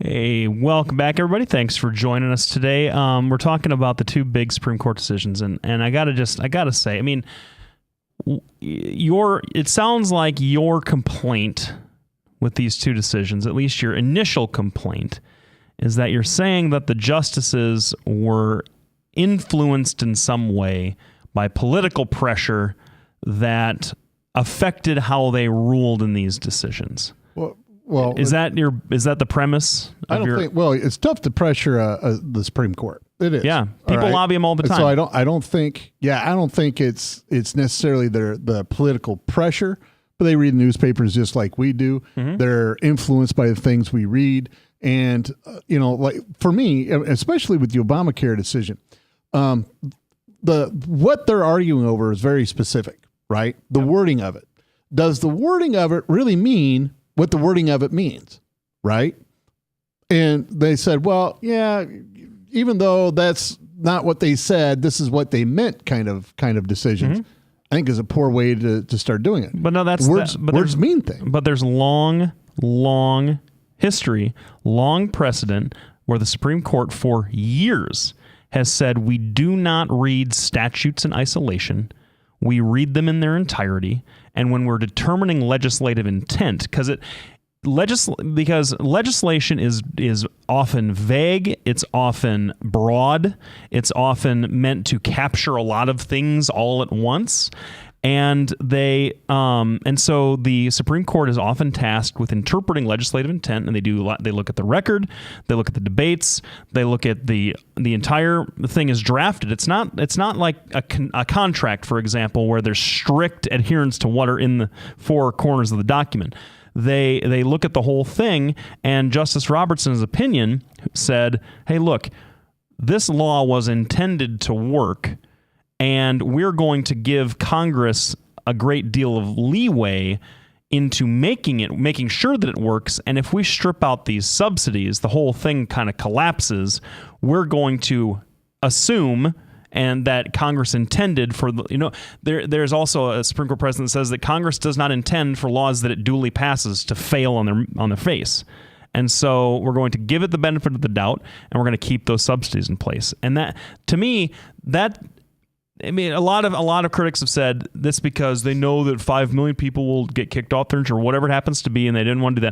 Hey, welcome back, everybody. Thanks for joining us today. We're talking about the two big Supreme Court decisions, and I gotta say, I mean, it sounds like your complaint with these two decisions, at least your initial complaint, is that you're saying that the justices were influenced in some way by political pressure that affected how they ruled in these decisions. Well, is that the premise? I don't think. Well, it's tough to pressure the Supreme Court. It is. Yeah, people lobby them all the time. So I don't think it's necessarily the political pressure, but they read newspapers just like we do. Mm-hmm. They're influenced by the things we read, and like for me, especially with the Obamacare decision, what they're arguing over is very specific, right? The wording of it. Does the wording of it really mean what the wording of it means, right? And they said, well, yeah, even though that's not what they said, this is what they meant kind of decisions. Mm-hmm. I think is a poor way to start doing it. But no, that's words mean things. But there's long history, long precedent where the Supreme Court for years has said we do not read statutes in isolation. We read them in their entirety, and when we're determining legislative intent, because legislation is often vague, it's often broad, it's often meant to capture a lot of things all at once, and so the Supreme Court is often tasked with interpreting legislative intent, and they look at the record, they look at the debates, they look at the entire thing is drafted. It's not like a contract, for example, where there's strict adherence to what are in the four corners of the document. They look at the whole thing, and Justice Robertson's opinion said, hey, look, this law was intended to work, and we're going to give Congress a great deal of leeway into making sure that it works. And if we strip out these subsidies, the whole thing kind of collapses. We're going to assume and that Congress intended for there's also a Supreme Court precedent that says that Congress does not intend for laws that it duly passes to fail on their face. And so we're going to give it the benefit of the doubt, and we're going to keep those subsidies in place. And that, to me, a lot of critics have said this because they know that 5 million people will get kicked off their insurance or whatever it happens to be, and they didn't want to do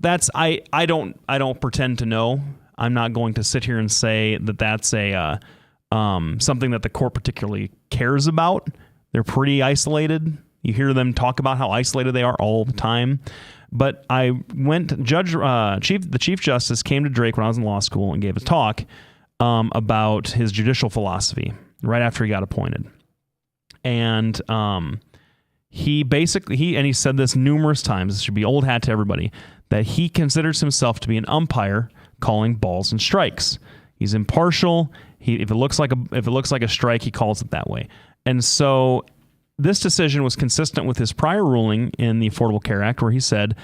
that. I don't pretend to know. I'm not going to sit here and say that that's a something that the court particularly cares about. They're pretty isolated. You hear them talk about how isolated they are all the time. But the Chief Justice came to Drake when I was in law school and gave a talk about his judicial philosophy right after he got appointed. And he said this numerous times, this should be old hat to everybody, that he considers himself to be an umpire calling balls and strikes. He's impartial. If it looks like a strike, he calls it that way. And so this decision was consistent with his prior ruling in the Affordable Care Act, where he said,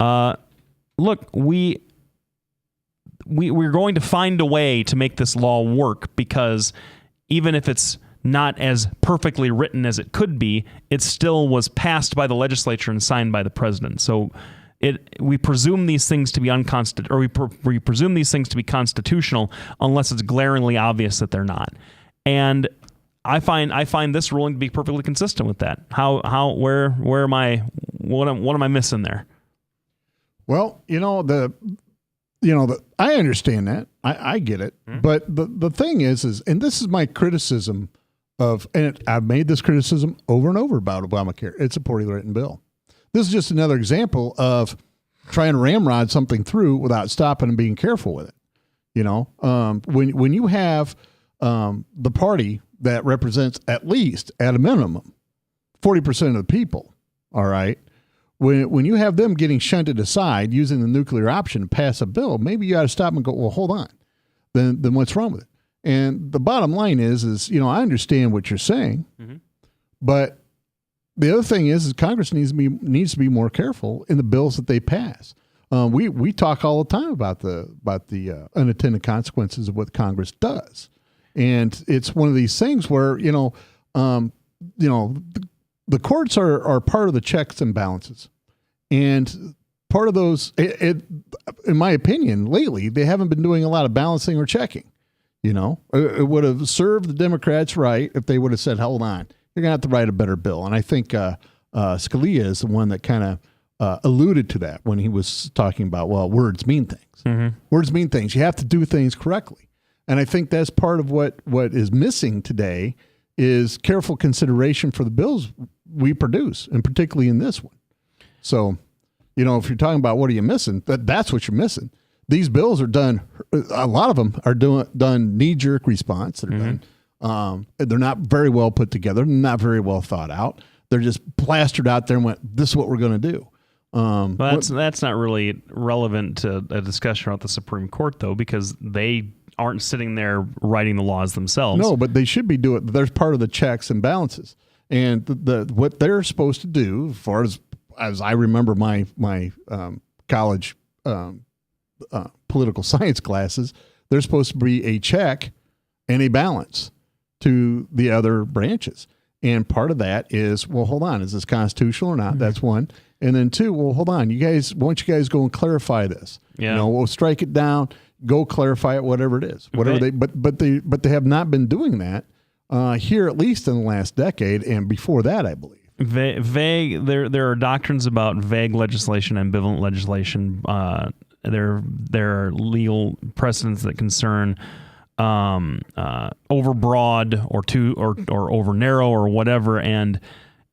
look, we're going to find a way to make this law work, because even if it's not as perfectly written as it could be, it still was passed by the legislature and signed by the president. So we presume these things to be we presume these things to be constitutional unless it's glaringly obvious that they're not. And I find this ruling to be perfectly consistent with that. Where am I? What am I missing there? Well, I understand that. I get it. Mm-hmm. But the thing is, and this is my criticism and I've made this criticism over and over about Obamacare. It's a poorly written bill. This is just another example of trying to ramrod something through without stopping and being careful with it. When you have the party that represents at least, at a minimum, 40% of the people, all right, when you have them getting shunted aside using the nuclear option to pass a bill, maybe you got to stop and go, well, hold on. Then what's wrong with it? And the bottom line is I understand what you're saying, mm-hmm. but the other thing is Congress needs to be more careful in the bills that they pass. We talk all the time about the unintended consequences of what Congress does, and it's one of these things where the courts are part of the checks and balances, and part of those, in my opinion, lately, they haven't been doing a lot of balancing or checking. You know, it would have served the Democrats right if they would have said, hold on, you're going to have to write a better bill. And I think Scalia is the one that kind of alluded to that when he was talking about, well, words mean things. Mm-hmm. Words mean things. You have to do things correctly. And I think that's part of what is missing today is careful consideration for the bills we produce, and particularly in this one. So, you know, if you're talking about what are you missing, that's what you're missing. These bills are done. A lot of them are done knee-jerk response. They're done. They're not very well put together. Not very well thought out. They're just plastered out there and went, this is what we're going to do. Well, that's not really relevant to a discussion about the Supreme Court, though, because they aren't sitting there writing the laws themselves. No, but they should be doing. There's part of the checks and balances, and what they're supposed to do, as far as I remember my college political science classes, they're supposed to be a check and a balance to the other branches. And part of that is, well, hold on, is this constitutional or not? Mm-hmm. That's one. And then two, well, hold on, why don't you guys go and clarify this? Yeah. You know, we'll strike it down, go clarify it, whatever it is. But they have not been doing that here, at least in the last decade, and before that, I believe. Vague. There are doctrines about vague legislation, ambivalent legislation. There are legal precedents that concern overbroad or over narrow or whatever, and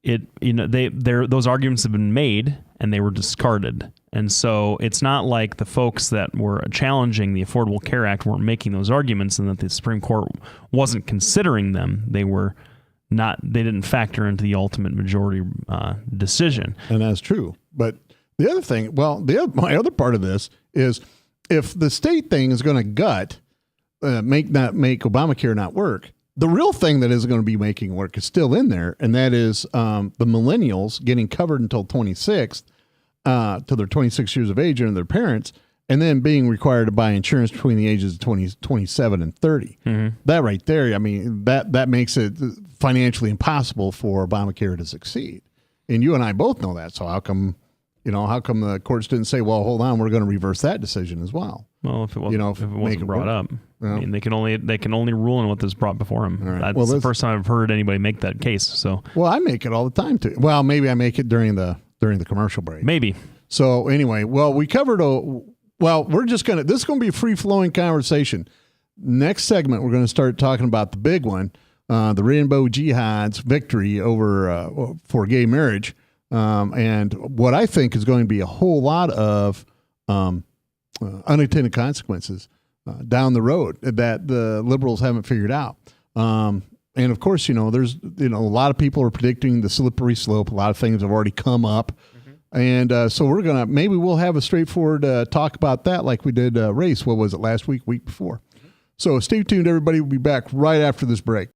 those arguments have been made and they were discarded. And so it's not like the folks that were challenging the Affordable Care Act weren't making those arguments, and that the Supreme Court wasn't considering them. They didn't factor into the ultimate majority decision. And that's true. But the other thing, my other part of this is, if the state thing is going to make Obamacare not work, the real thing that is going to be making work is still in there, and that is the millennials getting covered until 26, till they're 26 years of age and their parents, and then being required to buy insurance between the ages of 27 and 30. Mm-hmm. That right there, I mean, that makes it financially impossible for Obamacare to succeed. And you and I both know that. So how come the courts didn't say, well, hold on, we're going to reverse that decision as well? Well, if it wasn't brought up, I mean, they can only rule on what was brought before them. Right. That's the first time I've heard anybody make that case. So, well, I make it all the time too. Well, maybe I make it during the commercial break. Maybe. So anyway, well, we covered. This is going to be a free flowing conversation. Next segment, we're going to start talking about the big one, the Rainbow Jihad's victory over for gay marriage, and what I think is going to be a whole lot of unintended consequences down the road that the liberals haven't figured out. And of course, there's a lot of people are predicting the slippery slope. A lot of things have already come up. Mm-hmm. And so maybe we'll have a straightforward talk about that, like we did race. What was it, last week before? Mm-hmm. So stay tuned, everybody. We'll be back right after this break.